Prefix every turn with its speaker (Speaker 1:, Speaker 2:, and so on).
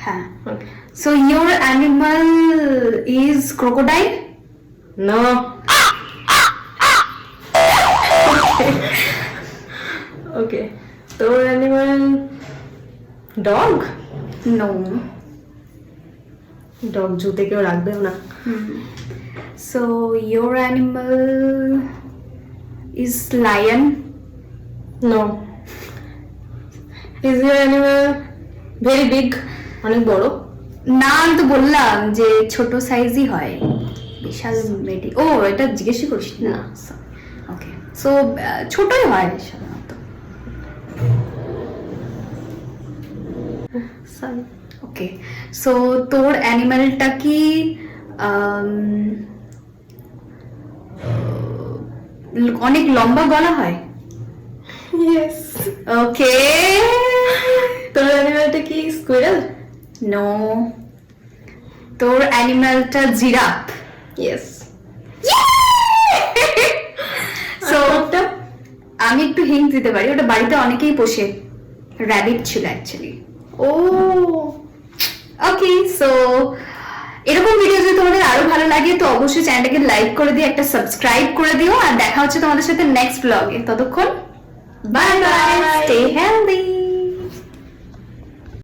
Speaker 1: হ্যাঁ।
Speaker 2: Okay.
Speaker 1: So your animal is crocodile?
Speaker 2: No. Okay. তোর animal dog?
Speaker 1: No.
Speaker 2: Dog জুতে কেউ রাখবেও না।
Speaker 1: So your animal is lion?
Speaker 2: No. Is your animal very big? অনেক বড়?
Speaker 1: না, আমি তো বললাম যে ছোট সাইজই হয়, বিশাল মেডি। ও, এটা জিজ্ঞেসই করিস না। ওকে, সো ছোটই হয় সাধারণত।
Speaker 2: Sorry.
Speaker 1: ওকে, সো তোর অ্যানিমালটা কি অনেক লম্বা গলা হয়?
Speaker 2: Yes.
Speaker 1: ওকে।
Speaker 2: তোর অ্যানিমালটা কি স্কুইরেল?
Speaker 1: নো। তোর অ্যানিমালটা জিরাফ?
Speaker 2: Yes.
Speaker 1: সো আমি একটু হিন্ট দিতে পারি, ওটা বাড়িতে অনেকেই পোষে। র্যাবিট ছিল অ্যাকচুয়ালি।
Speaker 2: ও
Speaker 1: ওকে, সো এরকম ভিডিও যদি তোমাদের আরো ভালো লাগে তো অবশ্যই চ্যানেলটাকে লাইক করে দিয়ে একটা সাবস্ক্রাইব করে দিও, আর দেখা হচ্ছে তোমাদের সাথে নেক্সট ব্লগে। ততক্ষণ বাই বাই, স্টে হেলদি।